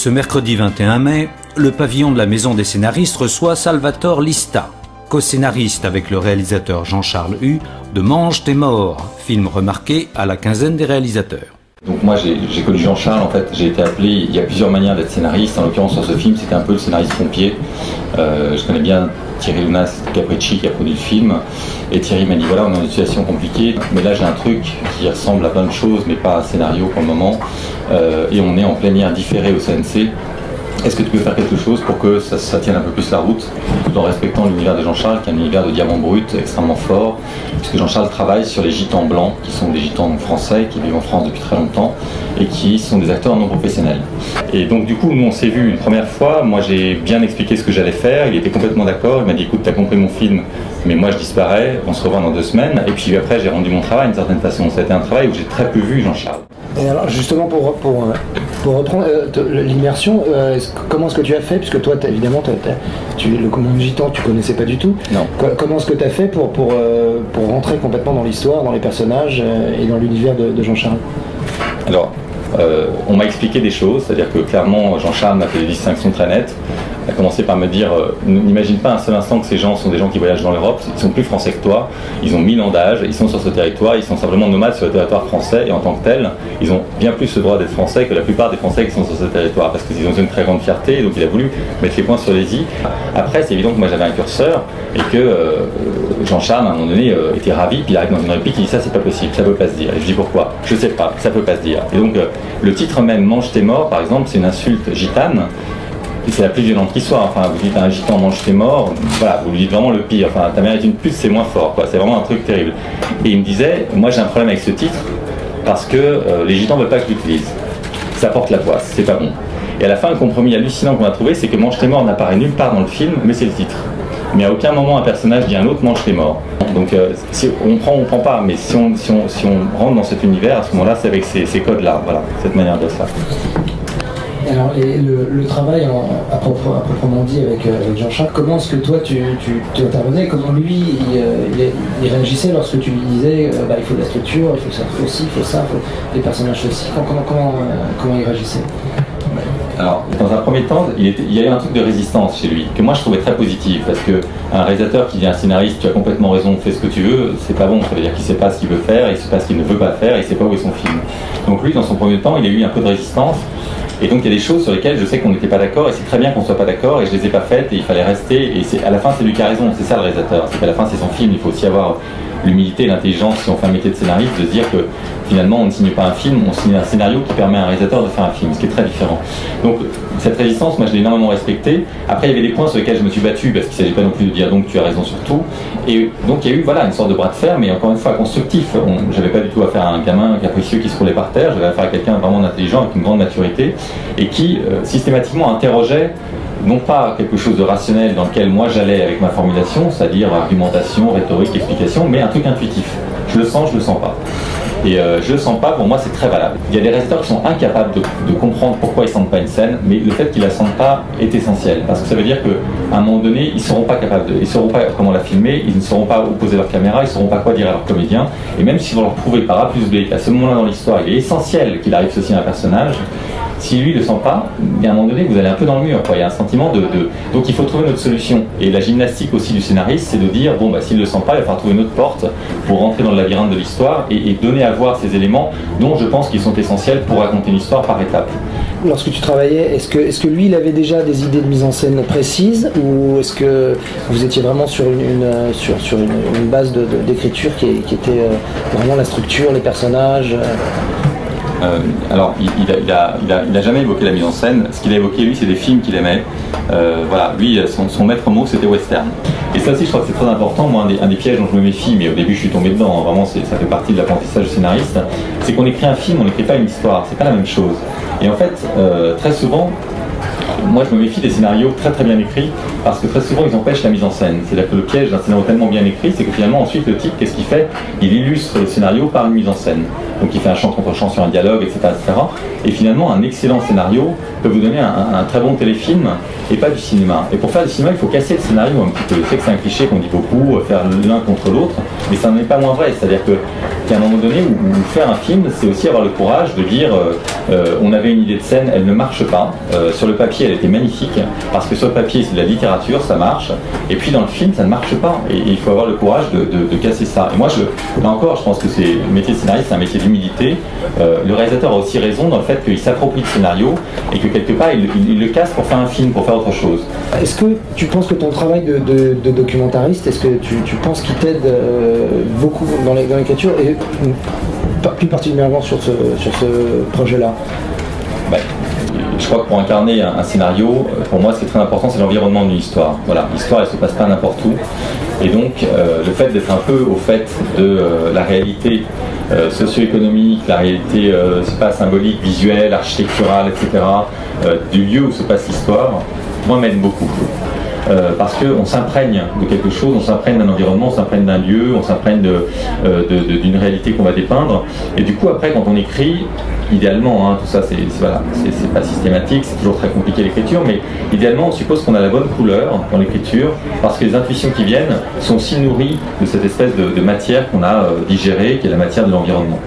Ce mercredi 21 mai, le pavillon de la Maison des scénaristes reçoit Salvatore Lista, co-scénariste avec le réalisateur Jean-Charles Hue de Mange tes morts, film remarqué à la quinzaine des réalisateurs. Donc moi j'ai connu Jean-Charles, en fait j'ai été appelé, il y a plusieurs manières d'être scénariste, en l'occurrence sur ce film c'était un peu le scénariste pompier. Je connais bien Thierry Lunas Capricci qui a produit le film, et Thierry m'a dit voilà, on est dans une situation compliquée, mais là j'ai un truc qui ressemble à plein de choses mais pas à un scénario pour le moment, et on est en plénière différée au CNC. Est-ce que tu peux faire quelque chose pour que ça tienne un peu plus la route, tout en respectant l'univers de Jean-Charles, qui est un univers de diamant brut extrêmement fort, puisque Jean-Charles travaille sur les gitans blancs, qui sont des gitans français, qui vivent en France depuis très longtemps, et qui sont des acteurs non professionnels. Et donc du coup, nous on s'est vu une première fois, moi j'ai bien expliqué ce que j'allais faire, il était complètement d'accord, il m'a dit écoute, t'as compris mon film, mais moi je disparais, on se revoit dans 2 semaines, et puis après j'ai rendu mon travail d'une certaine façon. Ça a été un travail où j'ai très peu vu Jean-Charles. Et alors justement pour reprendre l'immersion, comment est-ce que tu as fait, puisque toi évidemment le monde gitan tu connaissais pas du tout. Non. Comment est-ce que tu as fait pour rentrer complètement dans l'histoire, dans les personnages et dans l'univers de Jean-Charles? Alors, on m'a expliqué des choses, c'est-à-dire que clairement Jean-Charles m'a fait des distinctions très nettes. Il a commencé par me dire n'imagine pas un seul instant que ces gens sont des gens qui voyagent dans l'Europe, ils sont plus français que toi, ils ont 1000 ans d'âge, ils sont sur ce territoire, ils sont simplement nomades sur le territoire français, et en tant que tels, ils ont bien plus le droit d'être français que la plupart des Français qui sont sur ce territoire, parce qu'ils ont une très grande fierté, donc il a voulu mettre les points sur les i. Après, c'est évident que moi j'avais un curseur, et que Jean-Charles, à un moment donné, était ravi, puis il arrive dans une réplique, il dit ça c'est pas possible, ça peut pas se dire. Et je dis pourquoi? Je sais pas, ça peut pas se dire. Et donc le titre même, Mange tes morts, par exemple, c'est une insulte gitane. C'est la plus violente qui soit, enfin vous dites un gitan mange tes morts, voilà, vous lui dites vraiment le pire, enfin ta mère est une pute, c'est moins fort, quoi, c'est vraiment un truc terrible. Et il me disait, moi j'ai un problème avec ce titre, parce que les gitans veulent pas que je l'utilise, ça porte la poisse, c'est pas bon. Et à la fin, le compromis hallucinant qu'on a trouvé, c'est que Mange tes morts n'apparaît nulle part dans le film, mais c'est le titre. Mais à aucun moment un personnage dit à un autre mange tes morts. Donc si on prend pas, mais si on rentre dans cet univers, à ce moment-là, c'est avec ces codes-là, voilà, cette manière de faire. Alors, et le travail à proprement dit avec Jean-Charles, comment est-ce que toi tu intervenais, comment lui il réagissait lorsque tu lui disais il faut de la structure, il faut ça aussi, il faut ça, il faut des personnages aussi, comment il réagissait? Alors, dans un premier temps, il y a eu un truc de résistance chez lui, que moi je trouvais très positif, parce qu'un réalisateur qui dit à un scénariste, tu as complètement raison, fais ce que tu veux, c'est pas bon, ça veut dire qu'il sait pas ce qu'il veut faire, il sait pas ce qu'il ne veut pas faire, il sait pas où est son film. Donc lui, dans son premier temps, il a eu un peu de résistance, et donc il y a des choses sur lesquelles je sais qu'on n'était pas d'accord, et c'est très bien qu'on soit pas d'accord, et je les ai pas faites, et il fallait rester, et à la fin c'est lui qui a raison, c'est ça le réalisateur, c'est qu'à la fin c'est son film, il faut aussi avoir l'humilité et l'intelligence, si on fait un métier de scénariste, de se dire que finalement on ne signe pas un film, on signe un scénario qui permet à un réalisateur de faire un film, ce qui est très différent. Donc cette résistance, moi je l'ai énormément respectée. Après il y avait des points sur lesquels je me suis battu, parce qu'il ne s'agit pas non plus de dire donc tu as raison sur tout. Et donc il y a eu une sorte de bras de fer, mais encore une fois constructif. J'avais pas du tout affaire à un gamin capricieux qui se roulait par terre, j'avais affaire à quelqu'un vraiment intelligent, avec une grande maturité, et qui systématiquement interrogeait non pas quelque chose de rationnel dans lequel moi j'allais avec ma formulation, c'est-à-dire argumentation, rhétorique, explication, mais un truc intuitif. Je le sens pas. Et je le sens pas, pour moi c'est très valable. Il y a des réalisateurs qui sont incapables de comprendre pourquoi ils sentent pas une scène, mais le fait qu'ils la sentent pas est essentiel, parce que ça veut dire qu'à un moment donné, ils seront pas capables ils sauront pas comment la filmer, ils ne sauront pas où poser leur caméra, ils sauront pas quoi dire à leur comédien, et même si vous leur prouvez par A plus B qu'à ce moment-là dans l'histoire, il est essentiel qu'il arrive ceci à un personnage, si lui ne le sent pas, à un moment donné, vous allez un peu dans le mur, quoi. Il y a un sentiment Donc il faut trouver notre solution. Et la gymnastique aussi du scénariste, c'est de dire, s'il ne le sent pas, il va falloir trouver une autre porte pour rentrer dans le labyrinthe de l'histoire et donner à voir ces éléments dont je pense qu'ils sont essentiels pour raconter une histoire par étapes. Lorsque tu travaillais, est-ce que lui, il avait déjà des idées de mise en scène précises, ou est-ce que vous étiez vraiment sur une base d'écriture qui était vraiment la structure, les personnages Alors, il a jamais évoqué la mise en scène. Ce qu'il a évoqué, lui, c'est des films qu'il aimait. Voilà, lui, son maître mot, c'était western. Et ça aussi, je crois que c'est très important. Moi, un des pièges dont je me méfie, mais au début, je suis tombé dedans. Hein, vraiment, ça fait partie de l'apprentissage du scénariste. C'est qu'on écrit un film, on n'écrit pas une histoire. C'est pas la même chose. Et en fait, très souvent, moi, je me méfie des scénarios très très bien écrits, parce que très souvent, ils empêchent la mise en scène. C'est-à-dire que le piège d'un scénario tellement bien écrit, c'est que finalement, ensuite, le type, qu'est-ce qu'il fait? Il illustre le scénario par une mise en scène. donc il fait un chant contre chant sur un dialogue, etc., etc. Et finalement, un excellent scénario peut vous donner un très bon téléfilm et pas du cinéma. Et pour faire du cinéma, il faut casser le scénario un petit peu. Je sais que c'est un cliché qu'on dit beaucoup, faire l'un contre l'autre, mais ça n'en est pas moins vrai. C'est-à-dire qu'à un moment donné, où faire un film, c'est aussi avoir le courage de dire on avait une idée de scène, elle ne marche pas. Sur le papier, elle était magnifique, parce que sur le papier, c'est de la littérature, ça marche. Et puis dans le film, ça ne marche pas. Et il faut avoir le courage de casser ça. Et moi, là encore, je pense que le métier de scénariste, c'est un métier d'humilité. Le réalisateur a aussi raison dans le fait qu'il s'approprie le scénario et que quelque part, il le casse pour faire un film, pour faire autre chose. Est-ce que tu penses que ton travail de documentariste, est-ce que tu penses qu'il t'aide beaucoup dans l'écriture et plus particulièrement sur ce projet-là? Je crois que pour incarner un scénario, pour moi, ce qui est très important, c'est l'environnement d'une histoire. Voilà, l'histoire, elle ne se passe pas n'importe où. Et donc, le fait d'être un peu au fait de la réalité socio-économique, la réalité, symbolique, visuelle, architecturale, etc., du lieu où se passe l'histoire, moi, m'aide beaucoup. Parce qu'on s'imprègne de quelque chose, on s'imprègne d'un environnement, on s'imprègne d'un lieu, on s'imprègne d'une réalité qu'on va dépeindre. Et du coup, après, quand on écrit, idéalement, tout ça, c'est pas systématique, c'est toujours très compliqué l'écriture, mais idéalement, on suppose qu'on a la bonne couleur dans l'écriture, parce que les intuitions qui viennent sont si nourries de cette espèce de matière qu'on a digérée, qui est la matière de l'environnement.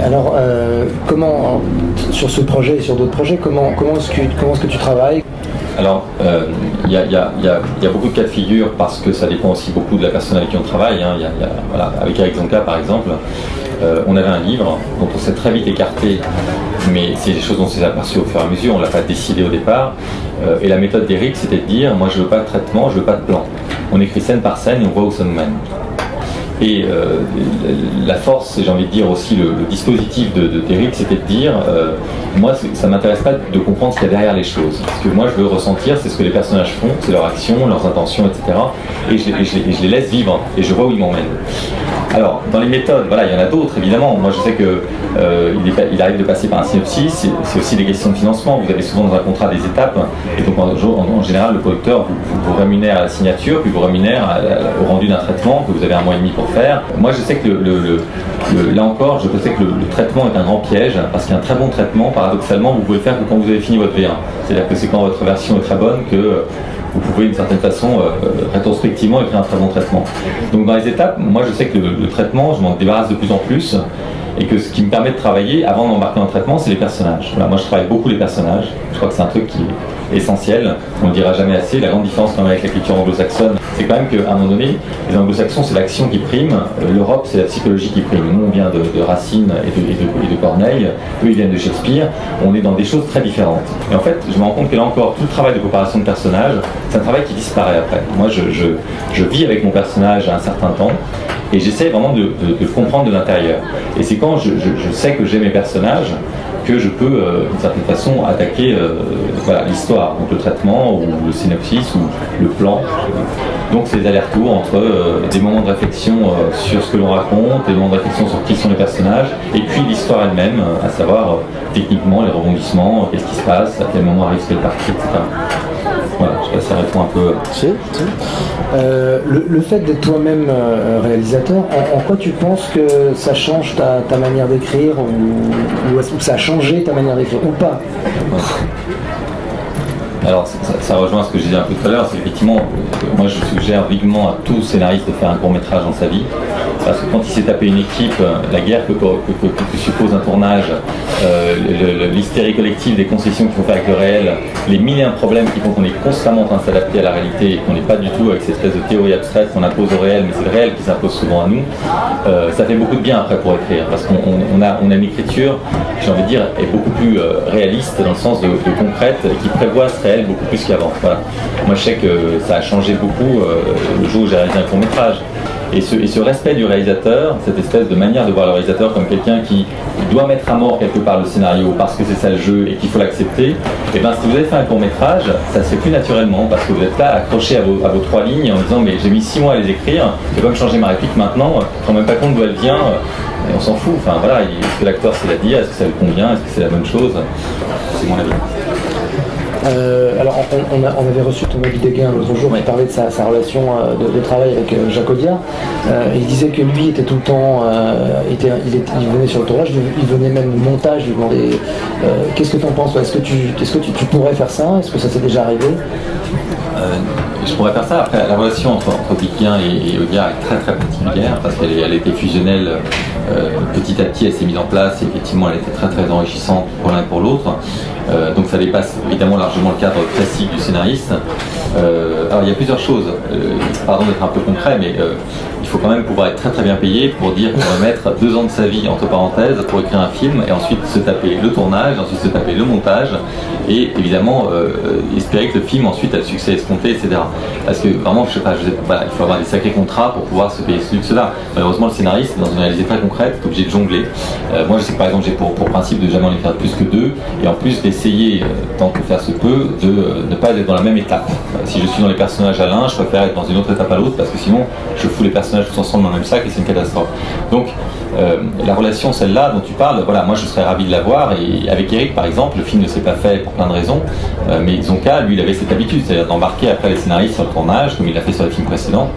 Alors, comment, sur ce projet et sur d'autres projets, comment est-ce que tu travailles? Alors, il y a beaucoup de cas de figure parce que ça dépend aussi beaucoup de la personne avec qui on travaille. Voilà, avec Eric Zonka, par exemple, on avait un livre dont on s'est très vite écarté, mais c'est des choses dont on s'est aperçu au fur et à mesure, on ne l'a pas décidé au départ. Et la méthode d'Eric, c'était de dire, moi je ne veux pas de traitement, je ne veux pas de plan. On écrit scène par scène et on voit où ça nous mène. Et la force, j'ai envie de dire aussi le dispositif d'Eric, c'était de dire moi ça ne m'intéresse pas de comprendre ce qu'il y a derrière les choses. Ce que moi je veux ressentir, c'est ce que les personnages font, c'est leurs actions, leurs intentions, etc. Et je les laisse vivre et je vois où ils m'emmènent. Alors, dans les méthodes, voilà, il y en a d'autres évidemment. Moi je sais qu'il arrive de passer par un synopsis, c'est aussi des questions de financement. Vous avez souvent dans un contrat des étapes, et donc en général le producteur vous rémunère à la signature, puis vous rémunère au rendu d'un traitement que vous avez 1 mois et demi pour faire. Moi je sais que là encore, je sais que le traitement est un grand piège, parce qu'un très bon traitement, paradoxalement, vous pouvez le faire que quand vous avez fini votre V1. C'est-à-dire que c'est quand votre version est très bonne que vous pouvez d'une certaine façon rétrospectivement écrire un très bon traitement. Donc dans les étapes, moi je sais que le traitement, je m'en débarrasse de plus en plus, et que ce qui me permet de travailler avant d'embarquer dans le traitement, c'est les personnages. Voilà, moi je travaille beaucoup les personnages, je crois que c'est un truc qui est essentiel, on ne le dira jamais assez. La grande différence quand même avec l'écriture anglo-saxonne, c'est quand même qu'à un moment donné, les anglo-saxons c'est l'action qui prime, l'Europe c'est la psychologie qui prime. Nous on vient de Racine et de Corneille, eux ils viennent de Shakespeare, on est dans des choses très différentes. Et en fait, je me rends compte que là encore, tout le travail de préparation de personnages, c'est un travail qui disparaît après. Moi je vis avec mon personnage à un certain temps, et j'essaie vraiment de comprendre de l'intérieur. Et c'est quand je sais que j'ai mes personnages que je peux, d'une certaine façon, attaquer l'histoire, donc le traitement, ou le synopsis, ou le plan. Donc c'est des allers-retours entre des moments de réflexion sur ce que l'on raconte, des moments de réflexion sur qui sont les personnages, et puis l'histoire elle-même, à savoir techniquement les rebondissements, qu'est-ce qui se passe, à quel moment arrive telle partie, etc. Voilà, je sais pas si ça répond un peu. Le fait d'être toi-même réalisateur, en quoi tu penses que ça change ta manière d'écrire, ou ça a changé ta manière d'écrire, ou pas? Alors ça rejoint ce que je disais un peu tout à l'heure, c'est effectivement, moi je suggère vivement à tout scénariste de faire un court-métrage dans sa vie, parce que quand il s'est tapé une équipe, la guerre que suppose un tournage, l'hystérie collective des concessions qu'il faut faire avec le réel, les mille et un problèmes qui font qu'on est constamment en train de s'adapter à la réalité et qu'on n'est pas du tout avec cette espèce de théorie abstraite qu'on impose au réel, mais c'est le réel qui s'impose souvent à nous, ça fait beaucoup de bien après pour écrire, parce qu'on a une écriture, j'ai envie de dire, est beaucoup plus réaliste dans le sens de concrète, et qui prévoit ce réel beaucoup plus qu'avant. Voilà. Moi je sais que ça a changé beaucoup le jour où j'ai réalisé un court-métrage. Et ce respect du réalisateur, cette espèce de manière de voir le réalisateur comme quelqu'un qui doit mettre à mort quelque part le scénario parce que c'est ça le jeu et qu'il faut l'accepter, et bien si vous avez fait un court-métrage, ça se fait plus naturellement parce que vous êtes là accroché à vos 3 lignes en disant mais j'ai mis 6 mois à les écrire, je vais pas me changer ma réplique maintenant, je ne rends même pas compte d'où elle vient, et on s'en fout. Enfin voilà, est-ce que l'acteur sait la dire, est-ce que ça lui convient, est-ce que c'est la bonne chose? C'est mon avis. Alors on avait reçu Thomas Bidéguin l'autre jour qui parlait de sa relation de travail avec Jacques Audiard. Il disait que lui était tout le temps, il venait sur le tournage, il venait même au montage, lui demandait qu'est-ce que tu en penses, est-ce que tu pourrais faire ça, est-ce que ça s'est déjà arrivé? Je pourrais faire ça. Après, la relation entre Bidéguin et Audiard est très très particulière parce qu'elle était fusionnelle petit à petit, elle s'est mise en place et effectivement elle était très très enrichissante pour l'un et pour l'autre. Donc ça dépasse évidemment largement le cadre classique du scénariste. Alors il y a plusieurs choses, pardon d'être un peu concret, mais il faut quand même pouvoir être très très bien payé pour dire qu'on va mettre 2 ans de sa vie entre parenthèses pour écrire un film et ensuite se taper le tournage, ensuite se taper le montage et évidemment espérer que le film ensuite a le succès escompté, etc. Parce que vraiment, voilà, il faut avoir des sacrés contrats pour pouvoir se payer ce luxe-là. Malheureusement, le scénariste, dans une réalité très concrète, est obligé de jongler. Moi, je sais que par exemple, j'ai pour principe de jamais en écrire plus que 2 et en plus d'essayer, tant que faire se peut, de ne pas être dans la même étape. Si je suis dans les personnages à l'un, je préfère être dans une autre étape à l'autre parce que sinon, je fous les personnages tous ensemble dans le même sac et c'est une catastrophe. Donc, la relation, celle-là dont tu parles, voilà, moi je serais ravi de la voir et avec Eric par exemple, le film ne s'est pas fait pour plein de raisons, mais Zonka, lui, il avait cette habitude, c'est-à-dire d'embarquer après les scénaristes sur le tournage, comme il l'a fait sur les films précédents.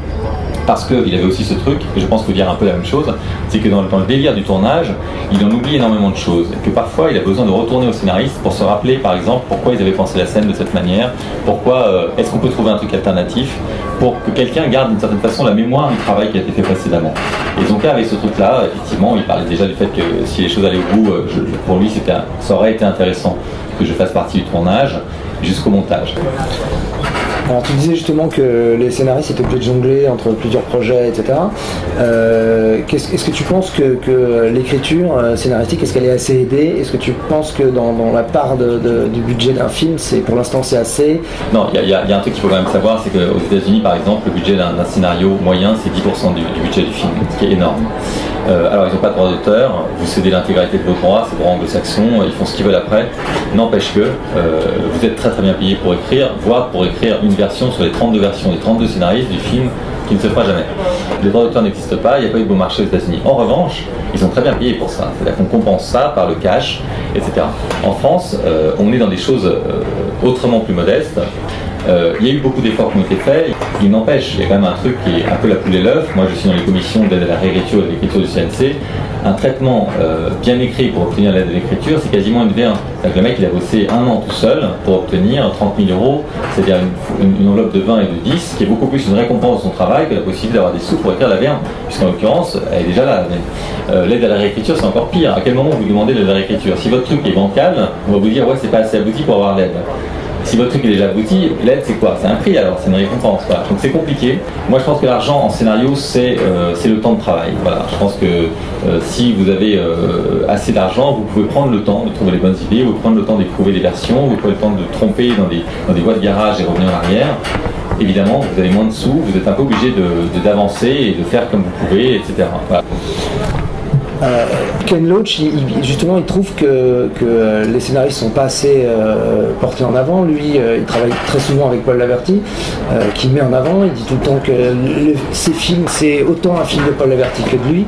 Parce qu'il avait aussi ce truc, et je pense qu'il faut dire un peu la même chose, c'est que dans le délire du tournage, il en oublie énormément de choses. Et que parfois, il a besoin de retourner au scénariste pour se rappeler, par exemple, pourquoi ils avaient pensé la scène de cette manière, pourquoi est-ce qu'on peut trouver un truc alternatif, pour que quelqu'un garde d'une certaine façon la mémoire du travail qui a été fait précédemment. Et Zonka avait ce truc-là, effectivement, il parlait déjà du fait que si les choses allaient au bout, pour lui, ça aurait été intéressant que je fasse partie du tournage jusqu'au montage. Alors tu disais justement que les scénaristes étaient obligés de jongler entre plusieurs projets, etc. Est-ce que tu penses que l'écriture scénaristique, est-ce qu'elle est assez aidée? Est-ce que tu penses que dans la part du budget d'un film, pour l'instant c'est assez? Non, il y a un truc qu'il faut quand même savoir, c'est qu'aux États-Unis par exemple, le budget d'un scénario moyen c'est 10% du budget du film, ce qui est énorme. Alors ils n'ont pas de droit d'auteur, vous cédez l'intégralité de vos droits, c'est droit anglo-saxon, ils font ce qu'ils veulent après. N'empêche que vous êtes très très bien payé pour écrire, voire pour écrire une version sur les 32 versions, les 32 scénaristes du film qui ne se fera jamais. Les droits d'auteur n'existent pas, il n'y a pas eu de beau marché aux États-Unis. En revanche, ils sont très bien payés pour ça, c'est-à-dire qu'on compense ça par le cash, etc. En France, on est dans des choses autrement plus modestes. Il y a eu beaucoup d'efforts qui ont été faits, il n'empêche, il y a quand même un truc qui est un peu la poule et l'œuf. Moi je suis dans les commissions d'aide à la réécriture et de l'écriture du CNC. Un traitement bien écrit pour obtenir l'aide de l'écriture, c'est quasiment une V1. C'est-à-dire que le mec il a bossé 1 an tout seul pour obtenir 30 000 €, c'est-à-dire une enveloppe de 20 et de 10, qui est beaucoup plus une récompense de son travail que la possibilité d'avoir des sous pour écrire la V1, puisqu'en l'occurrence elle est déjà là. L'aide à la réécriture c'est encore pire. À quel moment vous demandez l'aide à la réécriture? Si votre truc est bancal, on va vous dire ouais c'est pas assez abouti pour avoir l'aide. Si votre truc est déjà abouti, l'aide c'est quoi? C'est un prix alors, c'est une récompense. Voilà. Donc c'est compliqué. Moi je pense que l'argent en scénario c'est le temps de travail. Voilà. Je pense que si vous avez assez d'argent, vous pouvez prendre le temps de trouver les bonnes idées, vous pouvez prendre le temps d'éprouver les versions, vous pouvez le temps de tromper dans des voies de garage et revenir en arrière. Évidemment, vous avez moins de sous, vous êtes un peu obligé d'avancer et de faire comme vous pouvez, etc. Voilà. Ken Loach, justement, il trouve que les scénaristes sont pas assez portés en avant. Lui, il travaille très souvent avec Paul Laverty, qui met en avant. Il dit tout le temps que ses films, c'est autant un film de Paul Laverty que de lui.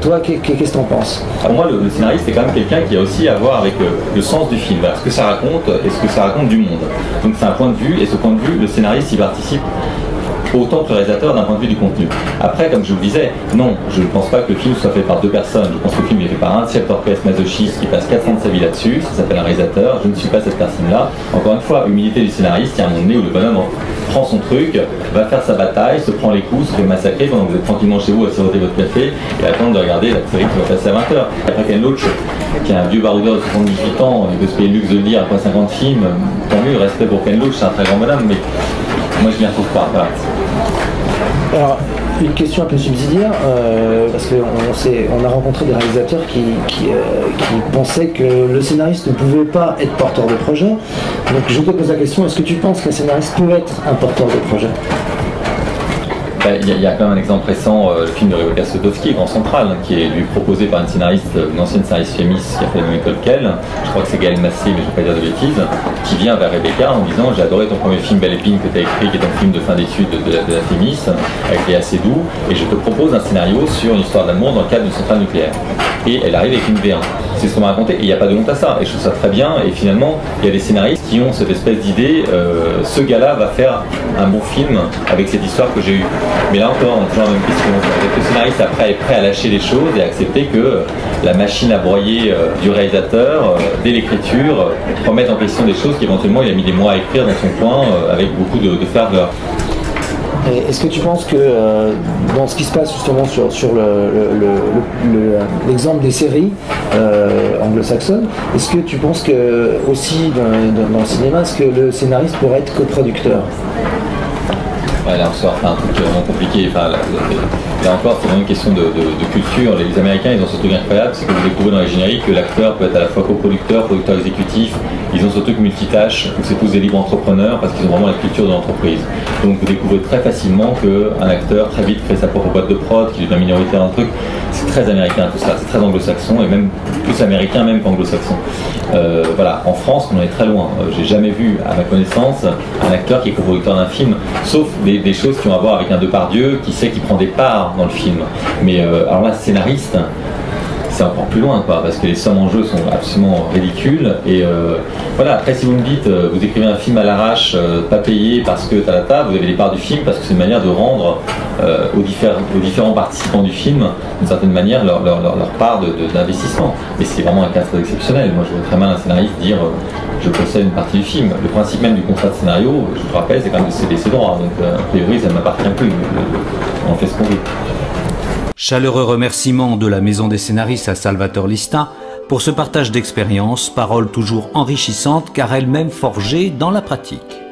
Toi, qu'est-ce que tu en penses? Pour moi, le scénariste est quand même quelqu'un qui a aussi à voir avec le sens du film. Voilà, ce que ça raconte et ce que ça raconte du monde. Donc c'est un point de vue, et ce point de vue, le scénariste y participe autant que le réalisateur d'un point de vue du contenu. Après, comme je vous le disais, non, je ne pense pas que le film soit fait par 2 personnes. Je pense que le film est fait par un chef d'orchestre masochiste qui passe 4 ans de sa vie là-dessus. Ça s'appelle un réalisateur. Je ne suis pas cette personne-là. Encore une fois, humilité du scénariste, il y a un moment donné où le bonhomme prend son truc, va faire sa bataille, se prend les coups, se fait massacrer pendant que vous êtes tranquillement chez vous à siroter votre café et attendre de regarder la série qui va passer à 20h. Après Ken Loach, qui est un vieux baroudeur de 78 ans, il peut se payer le luxe de le dire après 50 films, tant mieux, respect pour Ken Loach, c'est un très grand bonhomme, mais moi je m'y retrouve pas. Voilà. Alors, une question un peu subsidiaire, parce qu'on a rencontré des réalisateurs qui pensaient que le scénariste ne pouvait pas être porteur de projet. Donc je te pose la question, est-ce que tu penses qu'un scénariste peut être un porteur de projet? Il y a quand même un exemple récent, le film de Rebecca Sodowski, Grand Central, qui est lui proposé par une ancienne scénariste féministe qui a fait la même école qu'elle, je crois que c'est Gaëlle Massé, mais je ne vais pas dire de bêtises, qui vient vers Rebecca en disant j'ai adoré ton premier film Belle Épine que tu as écrit, qui est un film de fin d'études de la Fémis, avec Léa Seydoux, et je te propose un scénario sur une histoire d'amour dans le cadre d'une centrale nucléaire. Et elle arrive avec une V1. c'est ce qu'on m'a raconté, et il n'y a pas de honte à ça, et je trouve ça très bien, et finalement, il y a des scénaristes qui ont cette espèce d'idée, ce gars-là va faire un bon film avec cette histoire que j'ai eue. Mais là encore, on a toujours la même question. Le scénariste après est prêt à lâcher les choses et à accepter que la machine à broyer du réalisateur, dès l'écriture, remette en question des choses qu'éventuellement il a mis des mois à écrire dans son coin avec beaucoup de ferveur. Est-ce que tu penses que dans ce qui se passe justement sur l'exemple des séries anglo-saxonnes, est-ce que tu penses que aussi dans le cinéma, est-ce que le scénariste pourrait être coproducteur? Ouais, là on sort un truc vraiment compliqué. Enfin, là encore, c'est vraiment une question de culture. Les Américains, ils ont ce truc incroyable, c'est que vous découvrez dans les génériques que l'acteur peut être à la fois coproducteur, producteur exécutif. Ils ont ce truc multitâche où c'est tous des libres entrepreneurs parce qu'ils ont vraiment la culture de l'entreprise. Donc vous découvrez très facilement qu'un acteur très vite crée sa propre boîte de prod, qu'il devient minoritaire dans le truc. C'est très américain tout ça, c'est très anglo-saxon et même plus américain même qu'anglo-saxon. Voilà, en France, on en est très loin. J'ai jamais vu, à ma connaissance, un acteur qui est coproducteur d'un film, sauf des choses qui ont à voir avec un Depardieu qui sait qu'il prend des parts dans le film. Mais alors là, scénariste, c'est encore plus loin, quoi, parce que les sommes en jeu sont absolument ridicules. Et voilà, après, si vous me dites, vous écrivez un film à l'arrache, pas payé parce que vous avez les parts du film, parce que c'est une manière de rendre aux différents participants du film, d'une certaine manière, leur part d'investissement. Mais c'est vraiment un cas très exceptionnel. Moi, je vois très mal un scénariste dire je possède une partie du film. Le principe même du contrat de scénario, je vous rappelle, c'est quand même de céder ses droits. Donc, a priori, ça ne m'appartient plus. On fait ce qu'on veut. Chaleureux remerciements de la Maison des Scénaristes à Salvatore Lista pour ce partage d'expériences, paroles toujours enrichissantes car elles-mêmes forgées dans la pratique.